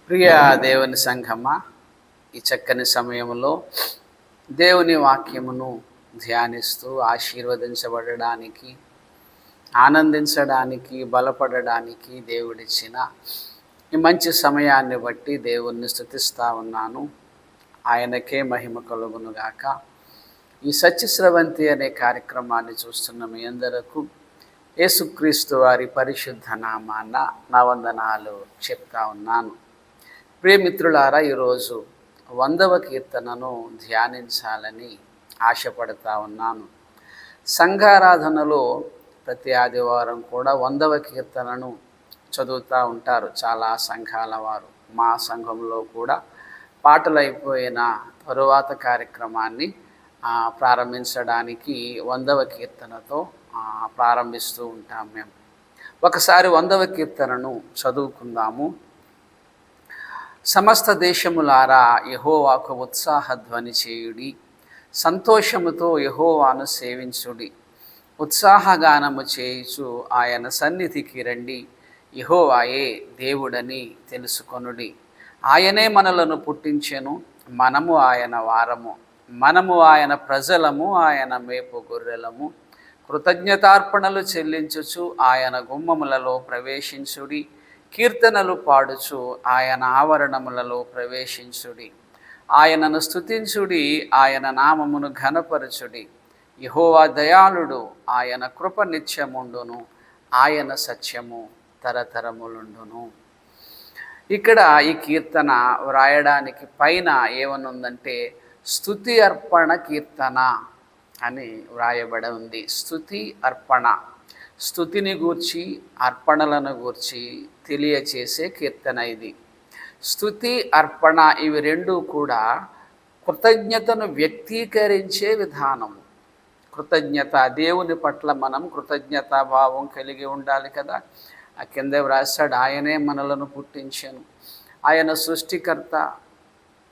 ప్రియ దేవుని సంఘమా, ఈ చక్కని సమయంలో దేవుని వాక్యమును ధ్యానిస్తూ ఆశీర్వదించబడడానికి, ఆనందించడానికి, బలపడడానికి దేవుడిచ్చిన ఈ మంచి సమయాన్ని బట్టి దేవుణ్ణి స్తుతిస్తూ ఉన్నాను. ఆయనకే మహిమ కలుగునుగాక. ఈ సత్యస్రవంతి అనే కార్యక్రమాన్ని చూస్తున్న మీ అందరకు యేసుక్రీస్తు వారి పరిశుద్ధ నామాన నా వందనాలు చెప్తా ఉన్నాను. ప్రియమిత్రులారా, ఈరోజు 100వ కీర్తనను ధ్యానించాలని ఆశపడతా ఉన్నాను. సంఘారాధనలో ప్రతి ఆదివారం కూడా 100వ కీర్తనను చదువుతూ ఉంటారు చాలా సంఘాల వారు. మా సంఘంలో కూడా పాటలు అయిపోయిన తరువాత కార్యక్రమాన్ని ప్రారంభించడానికి 100వ కీర్తనతో ప్రారంభిస్తూ ఉంటాం మేము. ఒకసారి 100వ కీర్తనను చదువుకుందాము. సమస్త దేశములారా యెహోవాకు ఉత్సాహ ధ్వని చేయుడి, సంతోషముతో యెహోవాను సేవించుడి. ఉత్సాహగానము చేయుచు ఆయన సన్నిధికి రండి. యెహోవాయే దేవుడని తెలుసుకొనుడి. ఆయనే మనలను పుట్టించెను, మనము ఆయన వారము, మనము ఆయన ప్రజలము, ఆయన మేపు గొర్రెలము. కృతజ్ఞతార్పణలు చెల్లించుచు ఆయన గుమ్మములలో ప్రవేశించుడి. కీర్తనలు పాడుచు ఆయన ఆవరణములలో ప్రవేశించుడి. ఆయనను స్తుతించుడి, ఆయన నామమును ఘనపరచుడి. యెహోవా దయాళుడు, ఆయన కృప నిత్యముండును, ఆయన సత్యము తరతరములుండును. ఇక్కడ ఈ కీర్తన వ్రాయడానికి పైన ఏమనుందంటే స్తుతి అర్పణ కీర్తన అని వ్రాయబడి ఉంది. స్తుతి అర్పణ, స్తుతిని గూర్చి అర్పణలను గూర్చి తెలియచేసే కీర్తన ఇది. స్తుతి అర్పణ ఇవి రెండు కూడా కృతజ్ఞతను వ్యక్తీకరించే విధానము. కృతజ్ఞత, దేవుని పట్ల మనం కృతజ్ఞతాభావం కలిగి ఉండాలి కదా. ఆ కింద వ్రాసాడు, ఆయనే మనలను పుట్టించెను, ఆయన సృష్టికర్త,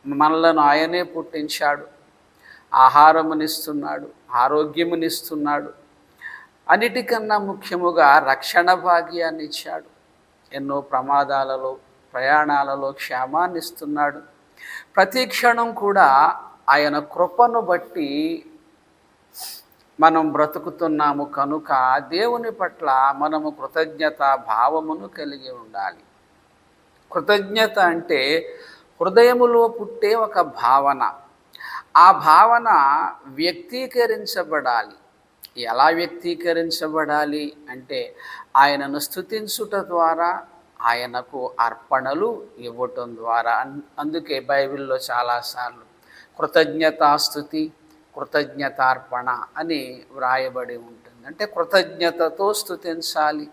మనలను ఆయనే పుట్టించాడు, ఆహారమునిస్తున్నాడు, ఆరోగ్యమునిస్తున్నాడు, అన్నిటికన్నా ముఖ్యముగా రక్షణ భాగ్యాన్ని ఇచ్చాడు. ఎన్నో ప్రమాదాలలో, ప్రయాణాలలో క్షేమాన్ని ఇస్తున్నాడు. ప్రతి క్షణం కూడా ఆయన కృపను బట్టి మనం బ్రతుకుతున్నాము కనుక దేవుని పట్ల మనము కృతజ్ఞత భావమును కలిగి ఉండాలి. కృతజ్ఞత అంటే హృదయములో పుట్టే ఒక భావన. ఆ భావన వ్యక్తీకరించబడాలి. ఎలా వ్యక్తీకరించబడాలి అంటే ఆయనను స్తుతించుట ద్వారా, ఆయనకు అర్పణలు ఇవ్వటం ద్వారా. అందుకే బైబిల్లో చాలాసార్లు కృతజ్ఞతాస్తుతి, కృతజ్ఞతార్పణ అని వ్రాయబడి ఉంటుంది. అంటే కృతజ్ఞతతో స్తుతించాలి,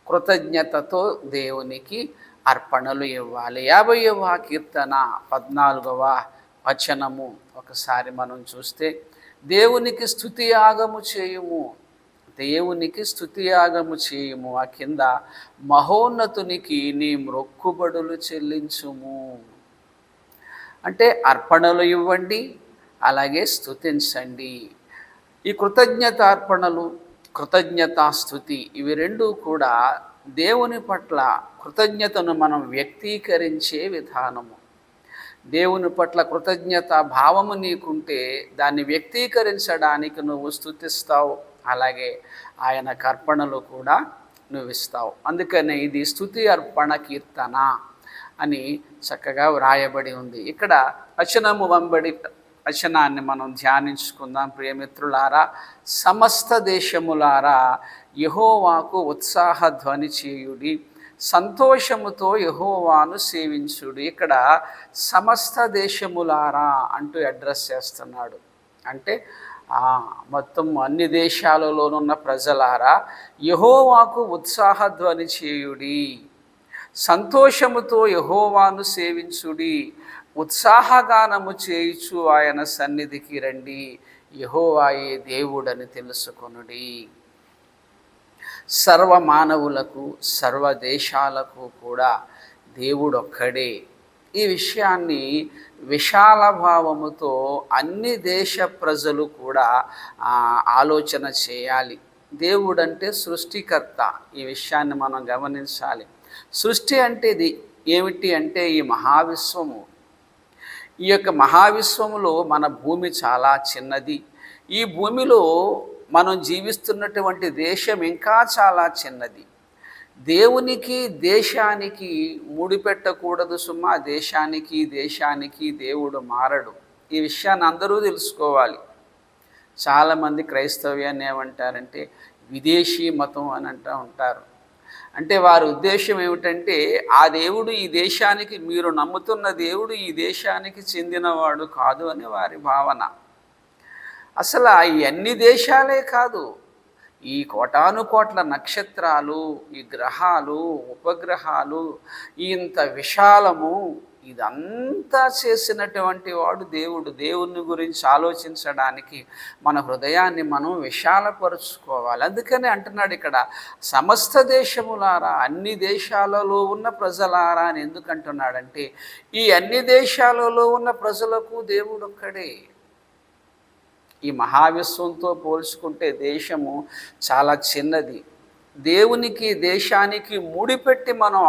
కృతజ్ఞతతో దేవునికి అర్పణలు ఇవ్వాలి. 50వ కీర్తన 14వ వచనము ఒకసారి మనం చూస్తే, దేవునికి స్తుతి యాగము చేయుము, దేవునికి స్తుతి యాగము చేయుము. ఆ కింద మహోన్నతునికి నీ మ్రొక్కుబడులు చెల్లించుము. అంటే అర్పణలు ఇవ్వండి, అలాగే స్తుతించండి. ఈ కృతజ్ఞతార్పణలు, కృతజ్ఞతాస్తుతి ఇవి రెండు కూడా దేవుని పట్ల కృతజ్ఞతను మనం వ్యక్తీకరించే విధానము. దేవుని పట్ల కృతజ్ఞత భావము నీకుంటే దాన్ని వ్యక్తీకరించడానికి నువ్వు స్తుతిస్తావు, అలాగే ఆయనకు అర్పణలు కూడా నువ్వు ఇస్తావు. అందుకనే ఇది స్తుతి అర్పణ కీర్తన అని చక్కగా వ్రాయబడి ఉంది. ఇక్కడ వచనము వెంబడి వచనాన్ని మనం ధ్యానించుకుందాం. ప్రియమిత్రులారా, సమస్త దేశములారా యెహోవాకు ఉత్సాహ ధ్వని చేయుడి, సంతోషముతో యెహోవాను సేవించుడి. ఇక్కడ సమస్త దేశములారా అంటూ అడ్రస్ చేస్తున్నాడు. అంటే మొత్తం అన్ని దేశాలలోనున్న ప్రజలారా యెహోవాకు ఉత్సాహ ధ్వని చేయుడి, సంతోషముతో యెహోవాను సేవించుడి, ఉత్సాహగానము చేయుచు ఆయన సన్నిధికి రండి, యెహోవాయే దేవుడని తెలుసుకొనుడి. సర్వ మానవులకు, సర్వ దేశాలకు కూడా దేవుడొక్కడే. ఈ విషయాన్ని విశాల భావముతో అన్ని దేశ ప్రజలు కూడా ఆలోచన చేయాలి. దేవుడంటే సృష్టికర్త. ఈ విషయాన్ని మనం గమనించాలి. సృష్టి అంటే ఇది ఏమిటి అంటే ఈ మహావిశ్వము. ఈ యొక్క మహావిశ్వములో మన భూమి చాలా చిన్నది. ఈ భూమిలో మనం జీవిస్తున్నటువంటి దేశం ఇంకా చాలా చిన్నది. దేవునికి దేశానికి ముడిపెట్టకూడదు సుమా. దేశానికి దేవుడు మారడు. ఈ విషయాన్ని అందరూ తెలుసుకోవాలి. చాలామంది క్రైస్తవ్యాన్ని ఏమంటారంటే విదేశీ మతం అని అంటూ ఉంటారు. అంటే వారి ఉద్దేశం ఏమిటంటే ఆ దేవుడు ఈ దేశానికి, మీరు నమ్ముతున్న దేవుడు ఈ దేశానికి చెందినవాడు కాదు అని వారి భావన. అసలు ఈ అన్ని దేశాలే కాదు, ఈ కోటాను కోట్ల నక్షత్రాలు, ఈ గ్రహాలు, ఉపగ్రహాలు, ఇంత విశాలము, ఇదంతా చేసినటువంటి వాడు దేవుడు. దేవుని గురించి ఆలోచించడానికి మన హృదయాన్ని మనం విశాలపరుచుకోవాలి. అందుకని అంటున్నాడు ఇక్కడ, సమస్త దేశములారా, అన్ని దేశాలలో ఉన్న ప్రజలారా అని ఎందుకు అంటున్నాడంటే ఈ అన్ని దేశాలలో ఉన్న ప్రజలకు దేవుడు ఒక్కడే. ఈ మహావిశ్వంతో పోల్చుకుంటే దేశము చాలా చిన్నది. దేవునికి దేశానికి ముడిపెట్టి మనం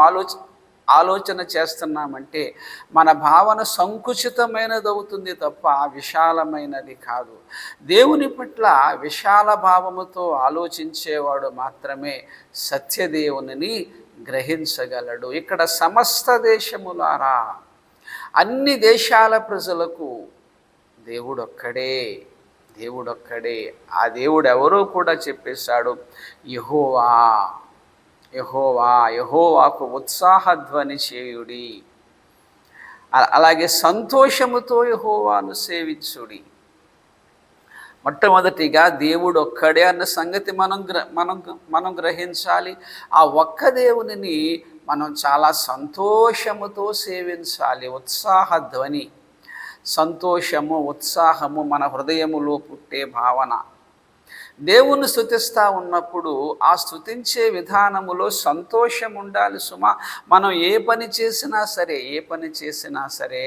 ఆలోచన చేస్తున్నామంటే మన భావన సంకుచితమైనది అవుతుంది తప్ప విశాలమైనది కాదు. దేవుని పట్ల విశాల భావముతో ఆలోచించేవాడు మాత్రమే సత్యదేవుని గ్రహించగలడు. ఇక్కడ సమస్త దేశములారా, అన్ని దేశాల ప్రజలకు దేవుడొక్కడే. దేవుడొక్కడే. ఆ దేవుడు ఎవరో కూడా చెప్పేశాడు, యెహోవా. యెహోవాకు ఉత్సాహధ్వని చేయుడి. అలాగే సంతోషముతో యెహోవాను సేవించుడి. మొట్టమొదటిగా దేవుడు ఒక్కడే అన్న సంగతి మనం గ్రహించాలి. ఆ ఒక్క దేవునిని మనం చాలా సంతోషముతో సేవించాలి. ఉత్సాహధ్వని, సంతోషము, ఉత్సాహము మన హృదయములో పుట్టే భావన. దేవుణ్ణి స్తుతిస్తూ ఉన్నప్పుడు ఆ స్తుతించే విధానములో సంతోషం ఉండాలి సుమా. మనం ఏ పని చేసినా సరే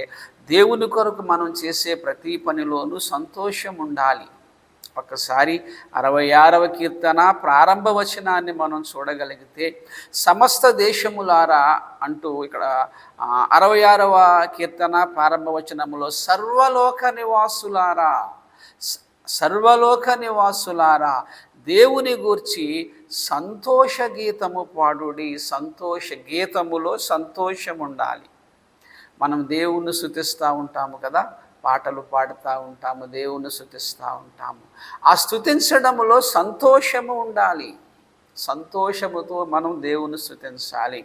దేవుని కొరకు మనం చేసే ప్రతి పనిలోనూ సంతోషం ఉండాలి. ఒక్కసారి 66వ కీర్తన ప్రారంభ వచనాన్ని మనం చూడగలిగితే, సమస్త దేశములారా అంటూ ఇక్కడ 66వ కీర్తన ప్రారంభ వచనములో సర్వలోక నివాసులారా దేవుని గూర్చి సంతోష గీతము పాడుడి. సంతోష గీతములో సంతోషం ఉండాలి. మనం దేవుణ్ణి స్తుతిస్తూ ఉంటాము కదా, పాటలు పాడుతూ ఉంటాము, దేవుణ్ణి స్తుతిస్తూ ఉంటాము. ఆ స్తుతించడములో సంతోషము ఉండాలి. సంతోషముతో మనం దేవుని స్తుతించాలి.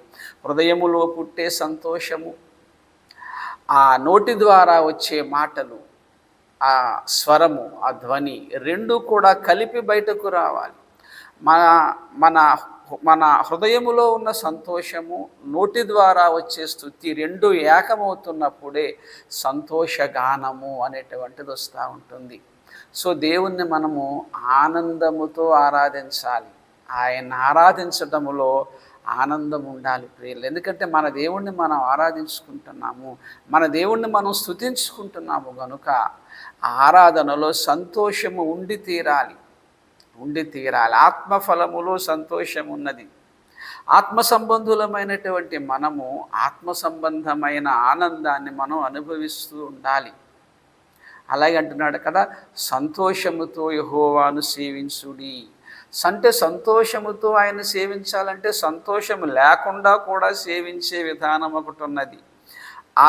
హృదయములో పుట్టే సంతోషము, ఆ నోటి ద్వారా వచ్చే మాటలు, ఆ స్వరము, ఆ ధ్వని రెండు కూడా కలిపి బయటకు రావాలి. మన హృదయములో ఉన్న సంతోషము, నోటి ద్వారా వచ్చే స్తుతి రెండు ఏకమవుతున్నప్పుడే సంతోషగానము అనేటువంటిది వస్తూ ఉంటుంది. సో దేవుణ్ణి మనము ఆనందముతో ఆరాధించాలి. ఆయన ఆరాధించటములో ఆనందం ఉండాలి ప్రియులు. ఎందుకంటే మన దేవుణ్ణి మనం ఆరాధించుకుంటున్నాము, మన దేవుణ్ణి మనం స్తుతించుకుంటున్నాము కనుక ఆరాధనలో సంతోషము ఉండి తీరాలి. ఆత్మఫలములో సంతోషం ఉన్నది. ఆత్మ సంబంధులమైనటువంటి మనము ఆత్మ సంబంధమైన ఆనందాన్ని మనం అనుభవిస్తూ ఉండాలి. అలాగే అంటున్నాడు కదా, సంతోషముతో యెహోవాను సేవించుడి. అంటే సంతోషముతో ఆయన సేవించాలంటే సంతోషం లేకుండా కూడా సేవించే విధానం ఒకటి ఉన్నది.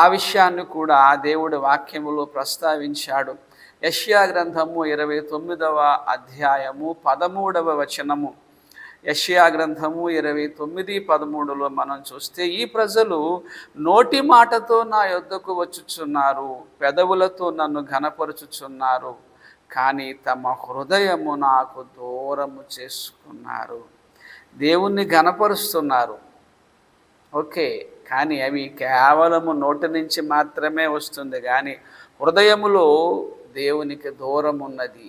ఆ విషయాన్ని కూడా దేవుడి వాక్యములో ప్రస్తావించాడు. యెషయా గ్రంథము 29వ అధ్యాయము 13వ వచనము. యెషయా గ్రంథము 29:13లో మనం చూస్తే, ఈ ప్రజలు నోటి మాటతో నా యొద్దకు వచ్చుచున్నారు, పెదవులతో నన్ను ఘనపరుచుచున్నారు, కానీ తమ హృదయము నాకు దూరము చేసుకున్నారు. దేవుణ్ణి ఘనపరుస్తున్నారు, ఓకే, కానీ అవి కేవలము నోటి నుంచి మాత్రమే వస్తుంది, కానీ హృదయములో దేవునికి దూరం ఉన్నది.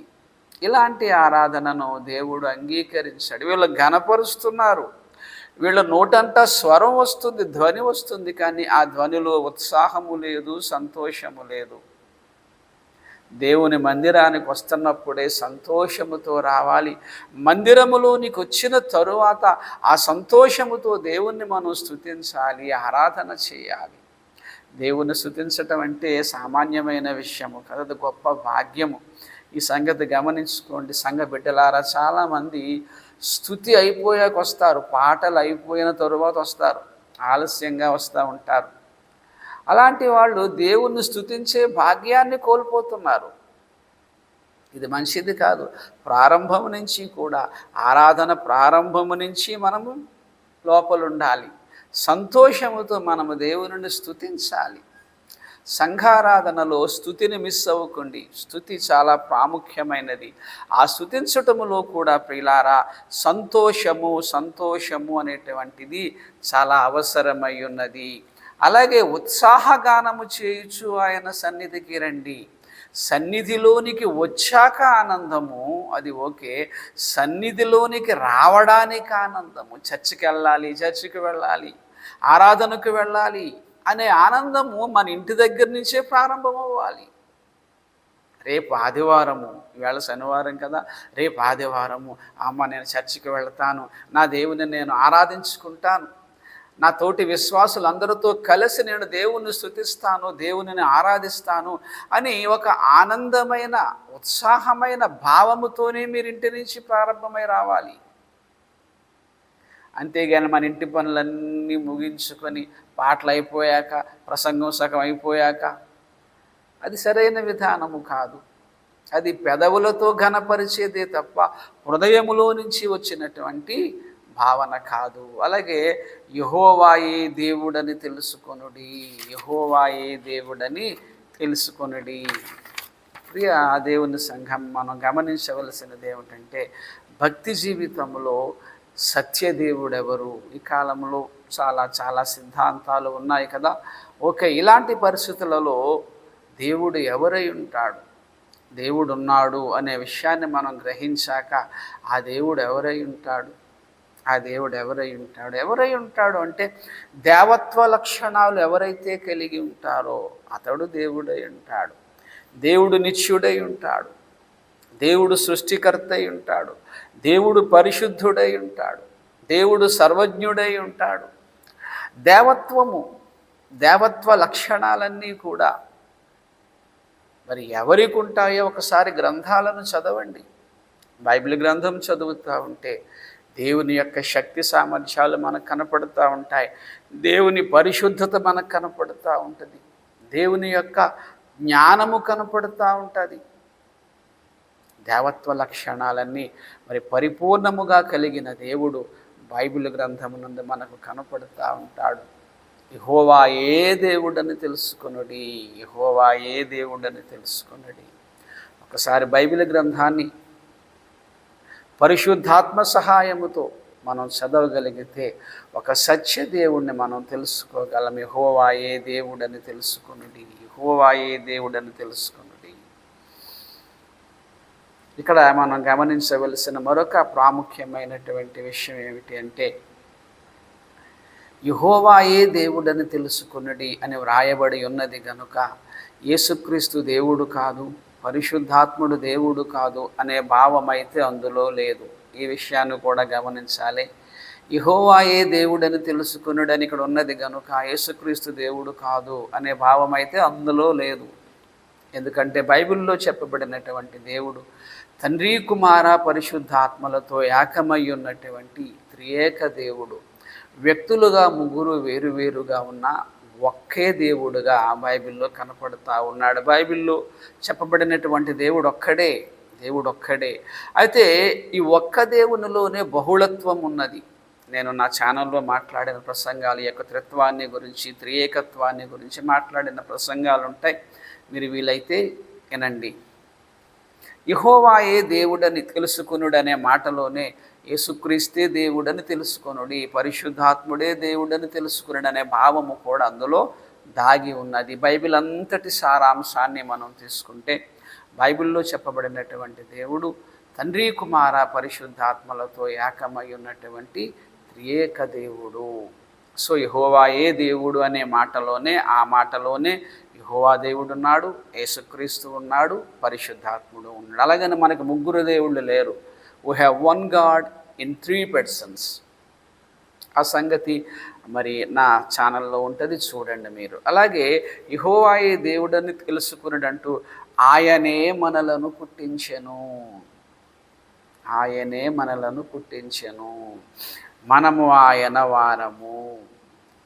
ఇలాంటి ఆరాధనను దేవుడు అంగీకరించాడు. వీళ్ళు ఘనపరుస్తున్నారు, వీళ్ళ నోటంతా స్వరం వస్తుంది, ధ్వని వస్తుంది, కానీ ఆ ధ్వనిలో ఉత్సాహము లేదు, సంతోషము లేదు. దేవుని మందిరానికి వస్తున్నప్పుడే సంతోషముతో రావాలి. మందిరములోనికి వచ్చిన తరువాత ఆ సంతోషముతో దేవుణ్ణి మనం స్తుతించాలి, ఆరాధన చేయాలి. దేవుని స్తుతించటం అంటే సామాన్యమైన విషయము కదా, అది గొప్ప భాగ్యము. ఈ సంగతి గమనించుకోండి సంఘ బిడ్డలారా. చాలామంది స్తుతి అయిపోయాక వస్తారు, పాటలు అయిపోయిన తరువాత వస్తారు, ఆలస్యంగా వస్తూ ఉంటారు. అలాంటి వాళ్ళు దేవుణ్ణి స్తుతించే భాగ్యాన్ని కోల్పోతున్నారు. ఇది మంచిది కాదు. ప్రారంభం నుంచి కూడా, ఆరాధన ప్రారంభము నుంచి మనము లోపలుండాలి. సంతోషముతో మనము దేవుని స్తుతించాలి. సంఘారాధనలో స్తుతిని మిస్ అవ్వకండి. స్తుతి చాలా ప్రాముఖ్యమైనది. ఆ స్తుతించటములో కూడా ప్రియులారా సంతోషము అనేటువంటిది చాలా అవసరమై ఉన్నది. అలాగే ఉత్సాహగానము చేయుచు ఆయన సన్నిధికి రండి. సన్నిధిలోనికి వచ్చాక ఆనందము అది ఓకే, సన్నిధిలోనికి రావడానికి ఆనందము. చర్చికి వెళ్ళాలి, ఆరాధనకు వెళ్ళాలి అనే ఆనందము మన ఇంటి దగ్గర నుంచే ప్రారంభమవ్వాలి. రేపు ఆదివారము, ఈవేళ శనివారం కదా, రేపు ఆదివారము అమ్మ నేను చర్చికి వెళ్తాను, నా దేవుని నేను ఆరాధించుకుంటాను, నా తోటి విశ్వాసులందరితో కలిసి నేను దేవుణ్ణి స్తుతిస్తాను, దేవునిని ఆరాధిస్తాను అని ఒక ఆనందమైన ఉత్సాహమైన భావముతోనే మీరు ఇంటి నుంచి ప్రారంభమై రావాలి. అంతేగాని మన ఇంటి పనులన్నీ ముగించుకొని పాటలు అయిపోయాక, ప్రసంగం సగం అయిపోయాక, అది సరైన విధానము కాదు. అది పెదవులతో ఘనపరిచేదే తప్ప హృదయములో నుంచి వచ్చినటువంటి భావన కాదు. అలాగే యెహోవాయే దేవుడని తెలుసుకొనుడి, యెహోవాయే దేవుడని తెలుసుకొనుడి. ప్రియ దేవుని సంఘం, మనం గమనించవలసినది ఏమిటంటే భక్తి జీవితంలో సత్యదేవుడెవరు? ఈ కాలంలో చాలా సిద్ధాంతాలు ఉన్నాయి కదా. ఓకే, ఇలాంటి పరిస్థితులలో దేవుడు ఎవరై ఉంటాడు, దేవుడు ఉన్నాడు అనే విషయాన్ని మనం గ్రహించాక ఆ దేవుడు ఎవరై ఉంటాడు, ఎవరై ఉంటాడు అంటే దేవత్వ లక్షణాలు ఎవరైతే కలిగి ఉంటారో అతడు దేవుడై ఉంటాడు. దేవుడు నిత్యుడై ఉంటాడు, దేవుడు సృష్టికర్త అయి ఉంటాడు, దేవుడు పరిశుద్ధుడై ఉంటాడు, దేవుడు సర్వజ్ఞుడై ఉంటాడు. దేవత్వ లక్షణాలన్నీ కూడా మరి ఎవరికి ఉంటాయో ఒకసారి గ్రంథాలను చదవండి. బైబిల్ గ్రంథం చదువుతూ ఉంటే దేవుని యొక్క శక్తి సామర్థ్యాలు మనకు కనపడుతూ ఉంటాయి, దేవుని పరిశుద్ధత మనకు కనపడుతూ ఉంటుంది, దేవుని యొక్క జ్ఞానము కనపడుతూ ఉంటుంది. దేవత్వ లక్షణాలన్నీ మరి పరిపూర్ణముగా కలిగిన దేవుడు బైబిల్ గ్రంథమునందు మనకు కనపడుతూ ఉంటాడు. యెహోవాయే దేవుడని తెలుసుకొనుడి, యెహోవాయే దేవుడని తెలుసుకొనుడి. ఒకసారి బైబిల్ గ్రంథాన్ని పరిశుద్ధాత్మ సహాయముతో మనం చదవగలిగితే ఒక సత్య దేవుణ్ణి మనం తెలుసుకోగలం. యెహోవాయే దేవుడని తెలుసుకొనుడి, యెహోవాయే దేవుడని తెలుసుకొనుడి. ఇక్కడ మనం గమనించవలసిన మరొక ప్రాముఖ్యమైనటువంటి విషయం ఏమిటి అంటే యెహోవాయే దేవుడని తెలుసుకొనుడి అని వ్రాయబడి ఉన్నది గనుక యేసుక్రీస్తు దేవుడు కాదు, పరిశుద్ధాత్ముడు దేవుడు కాదు అనే భావం అయితే అందులో లేదు. ఈ విషయాన్ని కూడా గమనించాలి. యెహోవాయే దేవుడని తెలుసుకొనుడని ఇక్కడ ఉన్నది గనుక యేసుక్రీస్తు దేవుడు కాదు అనే భావం అయితే అందులో లేదు. ఎందుకంటే బైబిల్లో చెప్పబడినటువంటి దేవుడు తండ్రి కుమార పరిశుద్ధాత్మలతో ఏకమై ఉన్నటువంటి త్రియేక దేవుడు. వ్యక్తులుగా ముగ్గురు వేరువేరుగా ఉన్న ఒక్కే దేవుడుగా బైబిల్లో కనపడుతూ ఉన్నాడు. బైబిల్లో చెప్పబడినటువంటి దేవుడు ఒక్కడే. అయితే ఈ ఒక్క దేవునిలోనే బహుళత్వం ఉన్నది. నేను నా ఛానల్లో మాట్లాడిన ప్రసంగాలు యొక్క త్రిత్వాన్ని గురించి, త్రియేకత్వాన్ని గురించి మాట్లాడిన ప్రసంగాలు ఉంటాయి, మీరు వీలైతే వినండి. యెహోవాయే దేవుడని తెలుసుకొనుడనే మాటలోనే యేసుక్రీస్తే దేవుడని తెలుసుకొనుడి, పరిశుద్ధాత్ముడే దేవుడని తెలుసుకొనుడు అనే భావము కూడా అందులో దాగి ఉన్నది. బైబిల్ అంతటి సారాంశాన్ని మనం తీసుకుంటే బైబిల్లో చెప్పబడినటువంటి దేవుడు తండ్రి కుమార పరిశుద్ధాత్మలతో ఏకమై ఉన్నటువంటి త్రియేక దేవుడు. సో యెహోవాయే దేవుడు అనే మాటలోనే యెహోవా దేవుడు ఉన్నాడు, యేసుక్రీస్తు ఉన్నాడు, పరిశుద్ధాత్ముడు ఉన్నాడు. అలాగని మనకు ముగ్గురు దేవుళ్ళు లేరు. We have one God in 3 persons. ఆ సంగతి మరి నా ఛానల్లో ఉంటుంది, చూడండి మీరు. అలాగే యెహోవాయే దేవుడని తెలుసుకున్నాడంటూ ఆయనే మనలను పుట్టించెను. ఆయనే మనలను పుట్టించెను. మనము ఆయన వారము.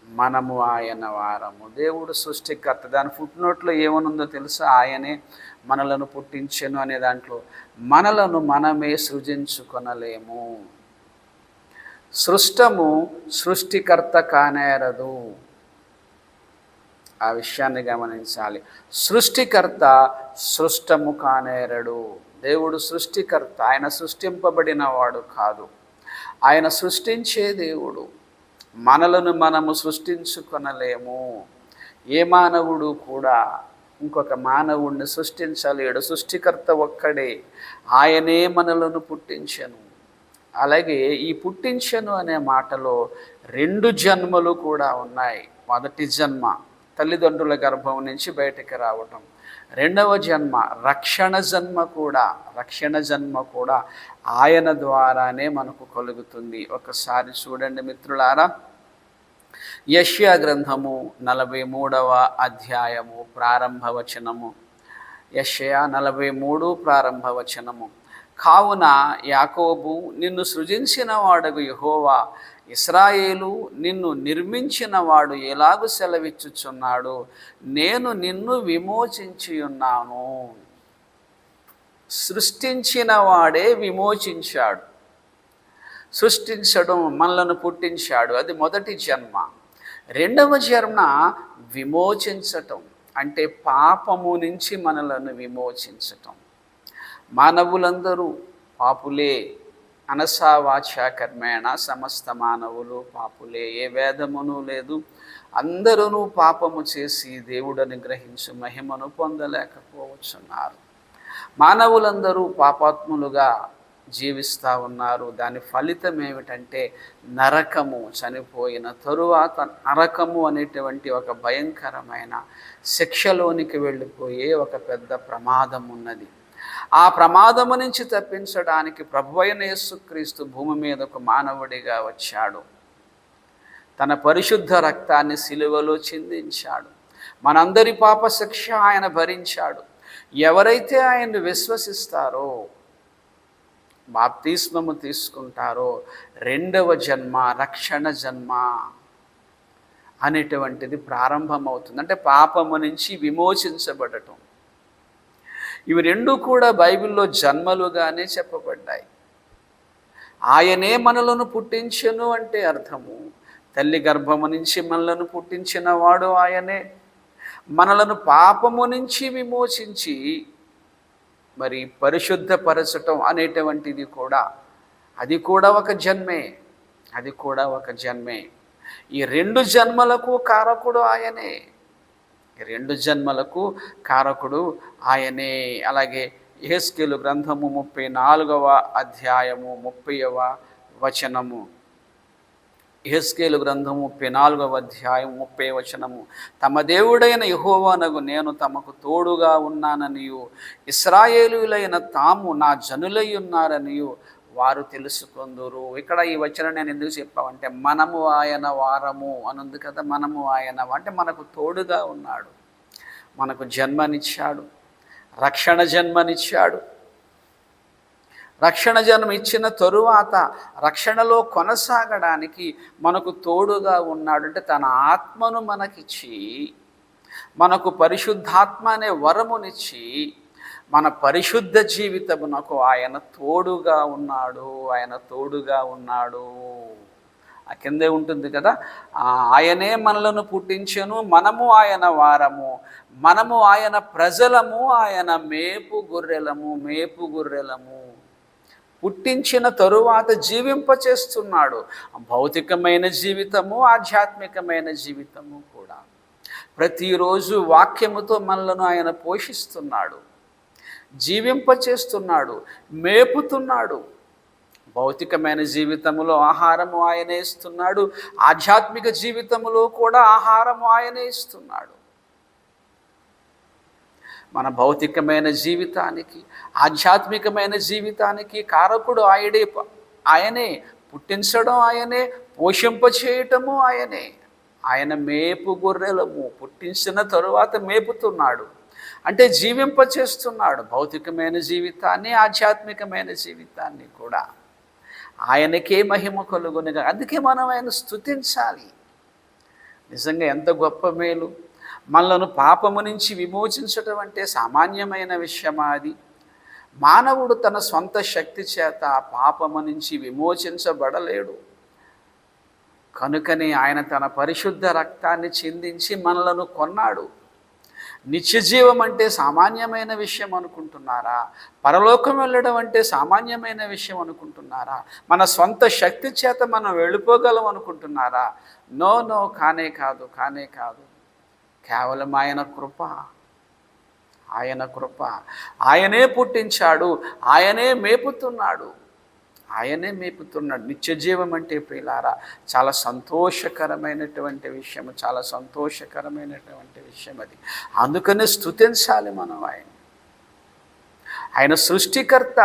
మనము ఆయన వారము. దేవుడు సృష్టికర్త. దాని ఫుట్నోట్లో ఏమనుందో తెలుసా? ఆయనే మనలను పుట్టించెను అనే దాంట్లో మనలను మనమే సృజించుకొనలేము. సృష్టము సృష్టికర్త కానేరదు. ఆ విషయాన్ని గమనించాలి. సృష్టికర్త సృష్టము కానేరడు. దేవుడు సృష్టికర్త. ఆయన సృష్టింపబడిన వాడు కాదు. ఆయన సృష్టించే దేవుడు. మనలను మనము సృష్టించుకొనలేము. ఏ మానవుడు కూడా ఇంకొక మానవుడిని సృష్టించలేడు. సృష్టికర్త ఒక్కడే. ఆయనే మనలను పుట్టించెను. అలాగే ఈ పుట్టించెను అనే మాటలో 2 జన్మలు కూడా ఉన్నాయి. మొదటి జన్మ తల్లిదండ్రుల గర్భం నుంచి బయటికి రావటం. 2వ జన్మ రక్షణ జన్మ కూడా ఆయన ద్వారానే మనకు కలుగుతుంది. ఒకసారి చూడండి మిత్రులారా, యెషయా గ్రంథము 43వ అధ్యాయము ప్రారంభవచనము. యెషయా 43 ప్రారంభవచనము. కావున యాకోబు నిన్ను సృజించిన వాడగు యెహోవా, ఇశ్రాయేలు నిన్ను నిర్మించిన వాడు ఎలాగు సెలవిచ్చుచున్నాడు, నేను నిన్ను విమోచించి ఉన్నాను. సృష్టించిన వాడే విమోచించాడు. సృష్టించడం, మనలను పుట్టించాడు. అది మొదటి జన్మ. 2వ జన్మ విమోచించటం, అంటే పాపము నుంచి మనలను విమోచించటం. మానవులందరూ పాపులే. అనసా వాచా కర్మేణ సమస్త మానవులు పాపులే. ఏ భేదమును లేదు. అందరూ పాపము చేసి దేవుడని గ్రహించు మహిమను పొందలేకపోవచ్చున్నారు. మానవులందరూ పాపాత్ములుగా జీవిస్తూ ఉన్నారు. దాని ఫలితం ఏమిటంటే నరకము. చనిపోయిన తరువాత నరకము అనేటువంటి ఒక భయంకరమైన శిక్షలోనికి వెళ్ళిపోయే ఒక పెద్ద ప్రమాదం ఉన్నది. ఆ ప్రమాదము నుంచి తప్పించడానికి ప్రభువైన యేసుక్రీస్తు భూమి మీదకు మానవుడిగా వచ్చాడు. తన పరిశుద్ధ రక్తాన్ని సిలువలో చిందించాడు. మనందరి పాప శిక్ష ఆయన భరించాడు. ఎవరైతే ఆయన్ని విశ్వసిస్తారో, బాప్తిస్మము తీసుకుంటారో, 2వ జన్మ రక్షణ జన్మ అనేటువంటిది ప్రారంభమవుతుంది. అంటే పాపము నుంచి విమోచించబడటం. ఇవి 2 కూడా బైబిల్లో జన్మలుగానే చెప్పబడ్డాయి. ఆయనే మనలను పుట్టించెను అంటే అర్థము, తల్లి గర్భము నుంచి మనలను పుట్టించిన వాడు ఆయనే. మనలను పాపము నుంచి విమోచించి మరి పరిశుద్ధపరచటం అనేటువంటిది కూడా, అది కూడా ఒక జన్మే. ఈ 2 జన్మలకు కారకుడు ఆయనే. ఈ 2 జన్మలకు కారకుడు ఆయనే. అలాగే యెహెజ్కేలు గ్రంథము 34వ అధ్యాయము 30వ వచనము. యెహెజ్కేలు గ్రంథము 34వ అధ్యాయం 30వ వచనము. తమ దేవుడైన యెహోవానగు నేను తమకు తోడుగా ఉన్నాననియు, ఇశ్రాయేలీయులైన తాము నా జనులై ఉన్నారనియు వారు తెలుసుకొందురు. ఇక్కడ ఈ వచనం నేను ఎందుకు చెప్పామంటే, మనము ఆయన వారము అని ఉంది కదా. మనము ఆయన అంటే మనకు తోడుగా ఉన్నాడు. మనకు జన్మనిచ్చాడు, రక్షణ జన్మనిచ్చాడు. రక్షణ జన్మ ఇచ్చిన తరువాత రక్షణలో కొనసాగడానికి మనకు తోడుగా ఉన్నాడు. అంటే తన ఆత్మను మనకిచ్చి, మనకు పరిశుద్ధాత్మ అనే వరమునిచ్చి, మన పరిశుద్ధ జీవితమునకు ఆయన తోడుగా ఉన్నాడు. ఆ కిందే ఉంటుంది కదా, ఆయనే మనలను పుట్టించెను, మనము ఆయన వారము, మనము ఆయన ప్రజలము, ఆయన మేపు గొర్రెలము. పుట్టించిన తరువాత జీవింపచేస్తున్నాడు. భౌతికమైన జీవితము, ఆధ్యాత్మికమైన జీవితము కూడా. ప్రతిరోజు వాక్యముతో మనలను ఆయన పోషిస్తున్నాడు, జీవింపచేస్తున్నాడు, మేపుతున్నాడు. భౌతికమైన జీవితంలో ఆహారము ఆయనే ఇస్తున్నాడు, ఆధ్యాత్మిక జీవితంలో కూడా ఆహారము ఆయనే ఇస్తున్నాడు. మన భౌతికమైన జీవితానికి, ఆధ్యాత్మికమైన జీవితానికి కారకుడు ఆయనే, పుట్టించడం ఆయనే, పోషింపచేయటము ఆయనే. ఆయన మేపు గొర్రెలము, పుట్టించిన తరువాత మేపుతున్నాడు, అంటే జీవింపచేస్తున్నాడు భౌతికమైన జీవితాన్ని, ఆధ్యాత్మికమైన జీవితాన్ని కూడా. ఆయనకే మహిమ కలుగునుగా. అందుకే మనం ఆయన స్తుతించాలి. నిజంగా ఎంత గొప్ప మేలు! మనలను పాపము నుంచి విమోచించటం అంటే సామాన్యమైన విషయమా? అది మానవుడు తన సొంత శక్తి చేత పాపము నుంచి విమోచించబడలేడు. కనుకనే ఆయన తన పరిశుద్ధ రక్తాన్ని చిందించి మనలను కొన్నాడు. నిత్యజీవం అంటే సామాన్యమైన విషయం అనుకుంటున్నారా? పరలోకం వెళ్ళడం అంటే సామాన్యమైన విషయం అనుకుంటున్నారా? మన సొంత శక్తి చేత మనం వెళ్ళిపోగలం అనుకుంటున్నారా? నో, కానే కాదు. కేవలం ఆయన కృప. ఆయనే పుట్టించాడు, ఆయనే మేపుతున్నాడు. నిత్యజీవం అంటే ప్రియులారా చాలా సంతోషకరమైనటువంటి విషయం, అది. అందుకనే స్తుతించాలి మనం ఆయన సృష్టికర్త.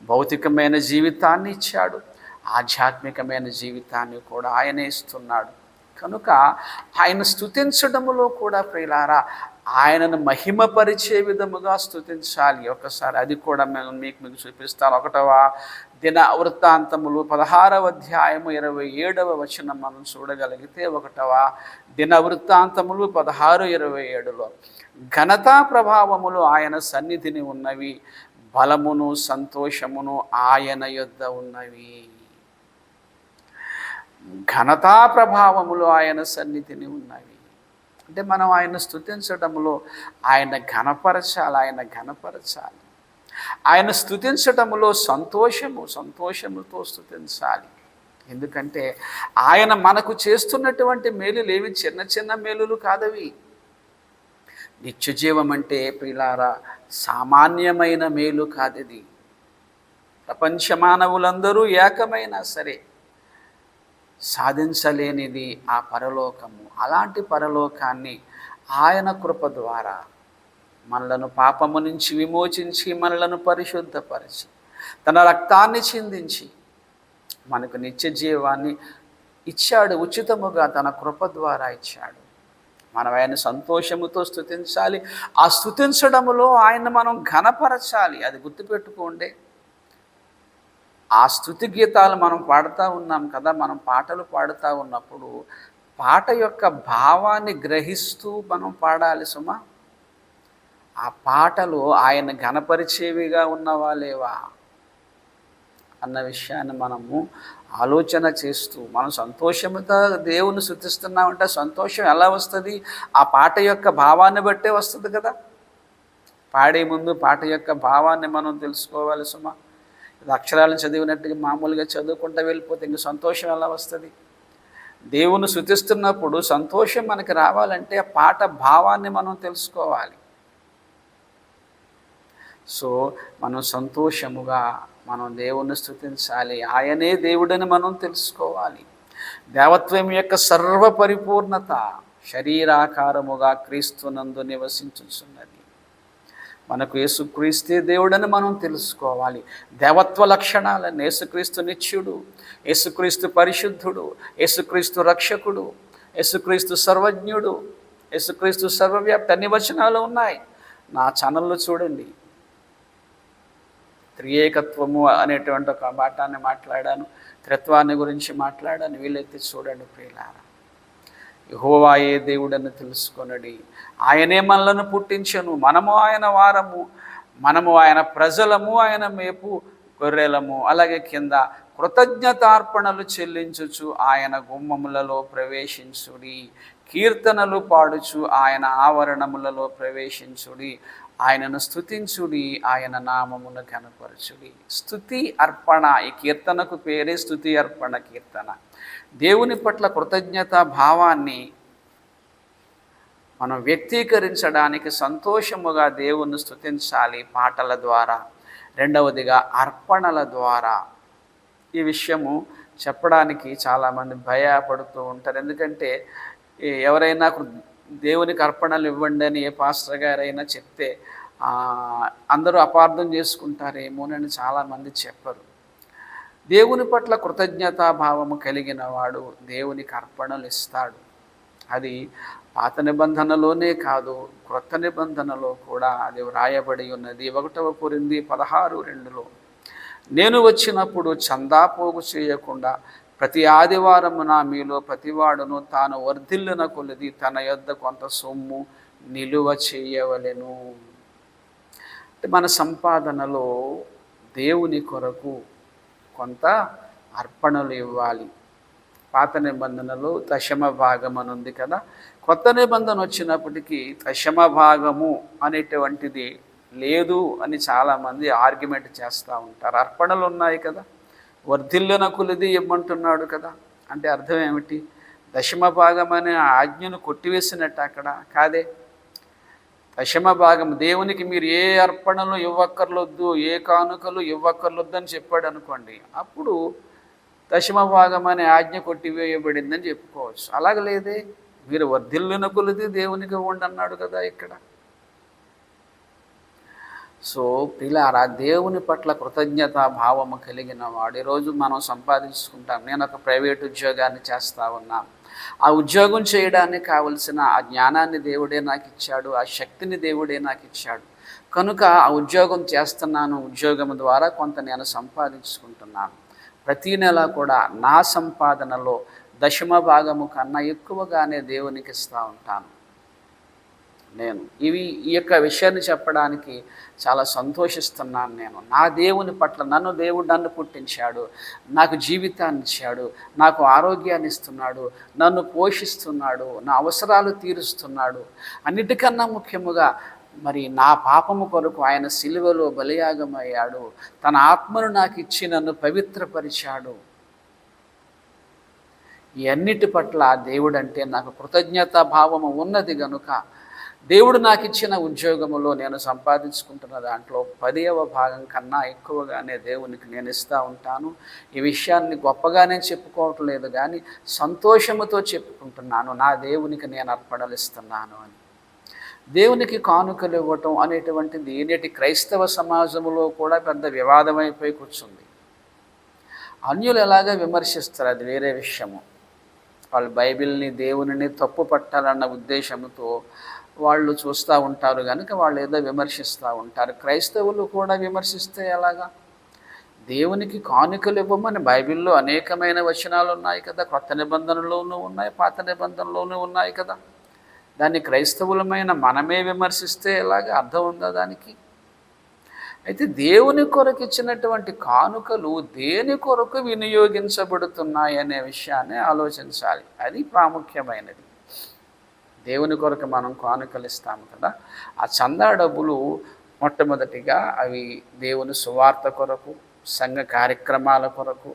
భౌతికమైన జీవితాన్ని ఇచ్చాడు, ఆధ్యాత్మికమైన జీవితాన్ని కూడా ఆయనే ఇస్తున్నాడు. కనుక ఆయన స్తుతించడములో కూడా ప్రియులారా ఆయనను మహిమపరిచే విధముగా స్తుతించాలి. ఒకసారి అది కూడా మీకు చూపిస్తాను. 1వ దిన వృత్తాంతములు 16వ అధ్యాయము 27వ వచనం మనం చూడగలిగితే, 1వ దిన వృత్తాంతములు 16:27లో ఘనతా ప్రభావములు ఆయన సన్నిధిని ఉన్నవి, బలమును సంతోషమును ఆయన యొద్ద ఉన్నవి. ఘనతా ప్రభావములు ఆయన సన్నిధిని ఉన్నవి. అంటే మనం ఆయన స్తుతించడంలో ఆయన ఘనపరచాలి. ఆయన స్తుతించటములో సంతోషముతో స్తుతించాలి. ఎందుకంటే ఆయన మనకు చేస్తున్నటువంటి మేలులు ఏవి చిన్న మేలులు కాదవి. నిత్యజీవం అంటే ప్రియులారా సామాన్యమైన మేలు కాదిది. ప్రపంచ మానవులందరూ ఏకమైనా సరే సాధించలేనిది ఆ పరలోకము. అలాంటి పరలోకాన్ని ఆయన కృప ద్వారా మనలను పాపము నుంచి విమోచించి, మనలను పరిశుద్ధపరిచి, తన రక్తాన్ని చిందించి మనకు నిత్య జీవాన్ని ఇచ్చాడు. ఉచితముగా తన కృప ద్వారా ఇచ్చాడు. మనం ఆయన సంతోషముతో స్తుతించాలి. ఆ స్తుతించడములో ఆయన మనం ఘనపరచాలి. అది గుర్తుపెట్టుకోండి. ఆ స్తుతి గీతాలు మనం పాడుతూ ఉన్నాం కదా, మనం పాటలు పాడుతూ ఉన్నప్పుడు పాట యొక్క భావాన్ని గ్రహిస్తూ మనం పాడాలి సుమా. ఆ పాటలు ఆయన ఘనపరిచేవిగా ఉన్నవా లేవా అన్న విషయాన్ని మనము ఆలోచన చేస్తూ, మనం సంతోషంతో దేవుని స్తుతిస్తున్నామంటే సంతోషం ఎలా వస్తుంది? ఆ పాట యొక్క భావాన్ని బట్టే వస్తుంది కదా. పాడే ముందు పాట యొక్క భావాన్ని మనం తెలుసుకోవాలి సుమా. అక్షరాలను చదివినట్టుగా మామూలుగా చదువుకుంటూ వెళ్ళిపోతే ఇంక సంతోషం ఎలా వస్తుంది? దేవుని స్తుతిస్తున్నప్పుడు సంతోషం మనకి రావాలంటే ఆ పాట భావాన్ని మనం తెలుసుకోవాలి. సో మనం సంతోషముగా మనం దేవుణ్ణి స్తుతించాలి. ఆయనే దేవుడని మనం తెలుసుకోవాలి. దేవత్వం యొక్క సర్వ పరిపూర్ణత శరీరాకారముగా క్రీస్తునందు నివసించుచున్నది. మనకు యేసుక్రీస్తే దేవుడని మనం తెలుసుకోవాలి. దేవత్వ లక్షణాలను యేసుక్రీస్తు నిత్యుడు, యేసుక్రీస్తు పరిశుద్ధుడు, యేసుక్రీస్తు రక్షకుడు, యేసుక్రీస్తు సర్వజ్ఞుడు, యేసుక్రీస్తు సర్వవ్యాప్తి అన్ని వచనాలు ఉన్నాయి. నా ఛానల్లో చూడండి. త్రియేకత్వము అనేటువంటి ఒక పాఠాన్ని మాట్లాడాను, త్రిత్వాన్ని గురించి మాట్లాడాను. వీలైతే చూడండి ప్రియులారా. యెహోవాయే దేవుడని తెలుసుకొనడి. ఆయనే మనలను పుట్టించెను, మనము ఆయన వారము, మనము ఆయన ప్రజలము, ఆయన మేపు గొర్రెలము. అలాగే కింద కృతజ్ఞతార్పణలు చెల్లించుచు ఆయన గుమ్మములలో ప్రవేశించుడి, కీర్తనలు పాడుచు ఆయన ఆవరణములలో ప్రవేశించుడి, ఆయనను స్తుతించుడి, ఆయన నామమును ఘనపరచుడి. స్తుతి అర్పణ, ఈ కీర్తనకు పేరే స్తుతి అర్పణ కీర్తన. దేవుని పట్ల కృతజ్ఞత భావాన్ని మనం వ్యక్తీకరించడానికి సంతోషముగా దేవుణ్ణి స్తుతించాలి పాటల ద్వారా. రెండవదిగా అర్పణల ద్వారా. ఈ విషయము చెప్పడానికి చాలామంది భయపడుతూ ఉంటారు. ఎందుకంటే ఎవరైనా దేవునికి అర్పణలు ఇవ్వండి అని ఏ పాస్టర్ గారైనా చెప్తే అందరూ అపార్థం చేసుకుంటారేమోనని చాలామంది చెప్పరు. దేవుని పట్ల కృతజ్ఞతాభావము కలిగిన వాడు దేవునికి అర్పణలు ఇస్తాడు. అది పాత నిబంధనలోనే కాదు, క్రొత్త నిబంధనలో కూడా అది వ్రాయబడి ఉన్నది. 1 కొరింథీ 16:2లో నేను వచ్చినప్పుడు చందా పోగు చేయకుండా ప్రతి ఆదివారమున మీలో ప్రతివాడును తాను వర్ధిల్లిన కొలది తన యొద్ద కొంత సొమ్ము నిలువ చేయవలెను. అంటే మన సంపాదనలో దేవుని కొరకు కొంత అర్పణలు ఇవ్వాలి. పాత నిబంధనలో దశమ భాగం అని ఉంది కదా. కొత్త నిబంధన వచ్చినప్పటికీ దశమ భాగము అనేటువంటిది లేదు అని చాలామంది ఆర్గ్యుమెంట్ చేస్తూ ఉంటారు. అర్పణలు ఉన్నాయి కదా, వర్ధిల్లిన కొలది ఇవ్వమంటున్నాడు కదా. అంటే అర్థం ఏమిటి? దశమ భాగం అనే ఆజ్ఞను కొట్టివేసినట్టు అక్కడ కాదే. దశమ భాగం దేవునికి మీరు ఏ అర్పణలు ఇవ్వక్కర్లొద్దు, ఏ కానుకలు ఇవ్వక్కర్లొద్దు అని చెప్పాడు అనుకోండి, అప్పుడు దశమ భాగం అనే ఆజ్ఞ కొట్టివేయబడిందని చెప్పుకోవచ్చు. అలాగ లేదే, మీరు వర్ధిల్లిన కొలది దేవునికి ఇవ్వండి అన్నాడు కదా ఇక్కడ. సో పిల్లారా, దేవుని పట్ల కృతజ్ఞతా భావము కలిగిన వాడు ఈరోజు మనం సంపాదించుకుంటాం. నేను ఒక ప్రైవేట్ ఉద్యోగాన్ని చేస్తూ ఉన్నాను. ఆ ఉద్యోగం చేయడానికి కావలసిన ఆ జ్ఞానాన్ని దేవుడే నాకు ఇచ్చాడు, ఆ శక్తిని దేవుడే నాకు ఇచ్చాడు. కనుక ఆ ఉద్యోగం చేస్తున్నాను, ఉద్యోగం ద్వారా కొంత నేను సంపాదించుకుంటున్నాను. ప్రతీ నెల కూడా నా సంపాదనలో దశమ భాగము కన్నా ఎక్కువగానే దేవునికి ఇస్తూ ఉంటాను. నేను ఈ యొక్క విషయాన్ని చెప్పడానికి చాలా సంతోషిస్తున్నాను. నా దేవుని పట్ల నన్ను పుట్టించాడు, నాకు జీవితాన్ని ఇచ్చాడు, నాకు ఆరోగ్యాన్ని ఇస్తున్నాడు, నన్ను పోషిస్తున్నాడు, నా అవసరాలు తీరుస్తున్నాడు. అన్నిటికన్నా ముఖ్యముగా మరి నా పాపము కొరకు ఆయన సిలువలో బలియాగమయ్యాడు, తన ఆత్మను నాకు ఇచ్చి నన్ను పవిత్రపరిచాడు. ఈ అన్నిటి పట్ల దేవుడంటే నాకు కృతజ్ఞతా భావము ఉన్నది గనుక దేవుడు నాకు ఇచ్చిన ఉద్యోగములో నేను సంపాదించుకుంటున్న దాంట్లో 10వ భాగం కన్నా ఎక్కువగానే దేవునికి నేను ఇస్తూ ఉంటాను. ఈ విషయాన్ని గొప్పగానే చెప్పుకోవటం లేదు కానీ సంతోషముతో చెప్పుకుంటున్నాను, నా దేవునికి నేను అర్పణలు ఇస్తున్నాను అని. దేవునికి కానుకలు ఇవ్వటం అనేటువంటిది నేటి క్రైస్తవ సమాజంలో కూడా పెద్ద వివాదమైపోయి కూర్చుంది. అన్యులు ఎలాగా విమర్శిస్తారు, అది వేరే విషయము. వాళ్ళు బైబిల్ని దేవునిని తప్పు పట్టాలన్న ఉద్దేశంతో వాళ్ళు చూస్తూ ఉంటారు కనుక వాళ్ళు ఏదో విమర్శిస్తూ ఉంటారు. క్రైస్తవులు కూడా విమర్శిస్తే ఎలాగా? దేవునికి కానుకలు ఇవ్వమని బైబిల్లో అనేకమైన వచనాలు ఉన్నాయి కదా, కొత్త నిబంధనలోనూ ఉన్నాయి, పాత నిబంధనలోనూ ఉన్నాయి కదా. దాన్ని క్రైస్తవులమైన మనమే విమర్శిస్తే ఎలాగా? అర్థం ఉందా దానికి? అయితే దేవుని కొరకు ఇచ్చినటువంటి కానుకలు దేని కొరకు వినియోగించబడుతున్నాయి అనే విషయాన్ని ఆలోచించాలి. అది ప్రాముఖ్యమైనది. దేవుని కొరకు మనం కానుకలు ఇస్తాము కదా, ఆ చందా డబ్బులు మొట్టమొదటిగా అవి దేవుని సువార్త కొరకు, సంఘ కార్యక్రమాల కొరకు,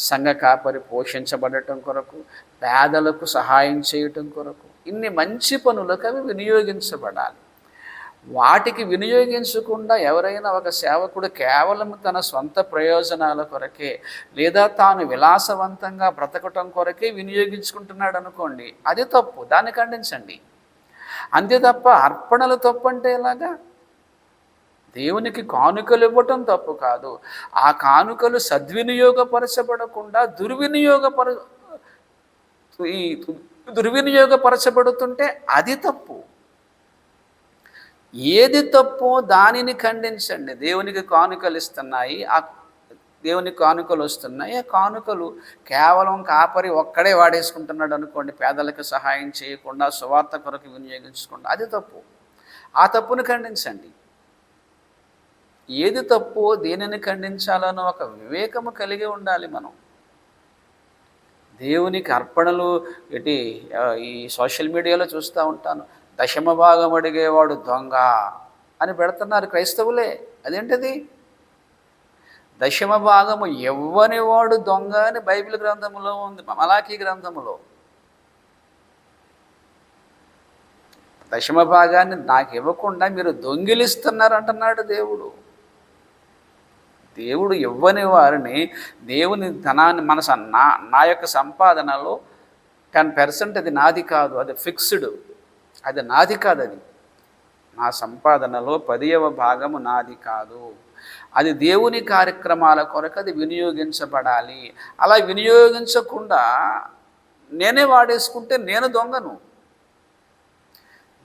సంఘ కాపరి పోషించబడటం కొరకు, పేదలకు సహాయం చేయటం కొరకు, ఇన్ని మంచి పనులకు అవి వినియోగించబడాలి. వాటికి వినియోగించకుండా ఎవరైనా ఒక సేవకుడు కేవలం తన సొంత ప్రయోజనాల కొరకే లేదా తాను విలాసవంతంగా బ్రతకటం కొరకే వినియోగించుకుంటున్నాడు అనుకోండి, అది తప్పు, దాన్ని ఖండించండి. అంతే తప్ప అర్పణలు తప్పు అంటే ఎలాగా? దేవునికి కానుకలు ఇవ్వటం తప్పు కాదు, ఆ కానుకలు సద్వినియోగపరచబడకుండా దుర్వినియోగపరచబడుతుంటే అది తప్పు. ఏది తప్పో దానిని ఖండించండి. దేవునికి కానుకలు ఇస్తున్నాయి, ఆ దేవునికి కానుకలు వస్తున్నాయి, ఆ కానుకలు కేవలం కాపరి ఒక్కడే వాడేసుకుంటున్నాడు అనుకోండి, పేదలకు సహాయం చేయకుండా సువార్త కొరకు వినియోగించకుండా, అది తప్పు. ఆ తప్పును ఖండించండి. ఏది తప్పో దేనిని ఖండించాలనో ఒక వివేకము కలిగి ఉండాలి మనం. దేవునికి అర్పణలు ఈ సోషల్ మీడియాలో చూస్తూ ఉంటాను, దశమ భాగం అడిగేవాడు దొంగ అని పెడుతున్నారు క్రైస్తవులే. అదేంటిది? దశమ భాగము ఇవ్వని వాడు దొంగ అని బైబిల్ గ్రంథములో ఉంది, మలాకీ గ్రంథములో. దశమ భాగాన్ని నాకు ఇవ్వకుండా మీరు దొంగిలిస్తున్నారు అంటున్నాడు దేవుడు. దేవుడు ఇవ్వని వారిని, దేవుని ధనాన్ని నా యొక్క సంపాదనలో 10% అది నాది కాదు, అది ఫిక్స్డ్. అది నాది కాదు. అది నా సంపాదనలో 10వ భాగము నాది కాదు. అది దేవుని కార్యక్రమాల కొరకు అది వినియోగించబడాలి. అలా వినియోగించకుండా నేనే వాడేసుకుంటే నేను దొంగను.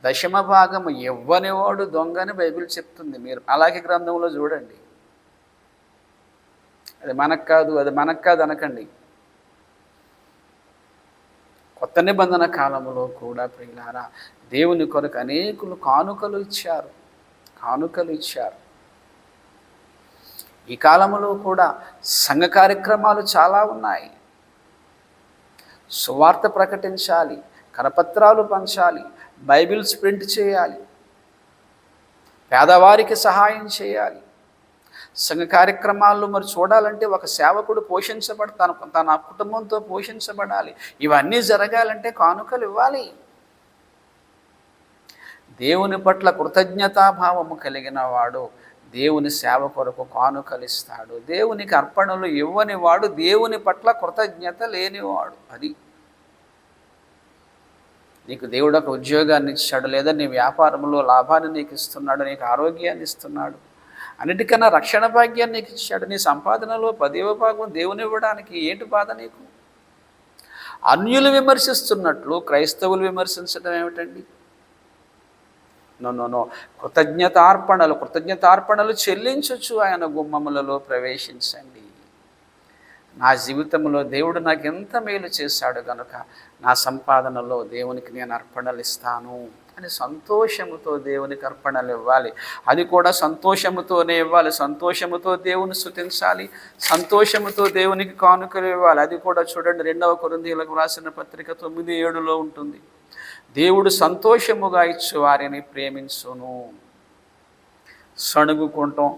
దశమ భాగము ఇవ్వనివాడు దొంగని బైబిల్ చెప్తుంది. మీరు అలాగే గ్రంథంలో చూడండి. అది మనకు కాదు అనకండి. కొత్త నిబంధన కాలంలో కూడా ప్రియులారా దేవుని కొరకు అనేకులు కానుకలు ఇచ్చారు. ఈ కాలంలో కూడా సంఘ కార్యక్రమాలు చాలా ఉన్నాయి. సువార్త ప్రకటించాలి, కరపత్రాలు పంచాలి, బైబిల్స్ ప్రింట్ చేయాలి, పేదవారికి సహాయం చేయాలి. సంఘ కార్యక్రమాల్లో మరి చూడాలంటే ఒక సేవకుడు తన కుటుంబంతో పోషించబడాలి. ఇవన్నీ జరగాలంటే కానుకలు ఇవ్వాలి. దేవుని పట్ల కృతజ్ఞతాభావము కలిగిన వాడు దేవుని సేవ కొరకు కానుకలు ఇస్తాడు. దేవునికి అర్పణలు ఇవ్వని వాడు దేవుని పట్ల కృతజ్ఞత లేనివాడు. అది నీకు దేవుడు ఒక ఉద్యోగాన్ని ఇచ్చాడు, లేదా నీ వ్యాపారంలో లాభాన్ని నీకు ఇస్తున్నాడు, నీకు ఆరోగ్యాన్ని ఇస్తున్నాడు, అన్నిటికన్నా రక్షణ భాగ్యాన్ని నీకు ఇచ్చాడు. నీ సంపాదనలో 10వ భాగం దేవుని ఇవ్వడానికి ఏంటి బాధ నీకు? అన్యులు విమర్శిస్తున్నట్లు క్రైస్తవులు విమర్శించడం ఏమిటండి? నో. కృతజ్ఞతార్పణలు చెల్లించవచ్చు. ఆయన గుమ్మములలో ప్రవేశించండి. నా జీవితంలో దేవుడు నాకు ఎంత మేలు చేశాడు కనుక నా సంపాదనలో దేవునికి నేను అర్పణలు ఇస్తాను అని సంతోషముతో దేవునికి అర్పణలు ఇవ్వాలి. అది కూడా సంతోషముతోనే ఇవ్వాలి. సంతోషముతో దేవుని స్తుతించాలి, సంతోషముతో దేవునికి కానుకలు ఇవ్వాలి. అది కూడా చూడండి, 2వ కొరింథీయులకు రాసిన పత్రిక 9:7 ఉంటుంది. దేవుడు సంతోషముగా ఇచ్చు వారిని ప్రేమించును. సణుగుకుంటాం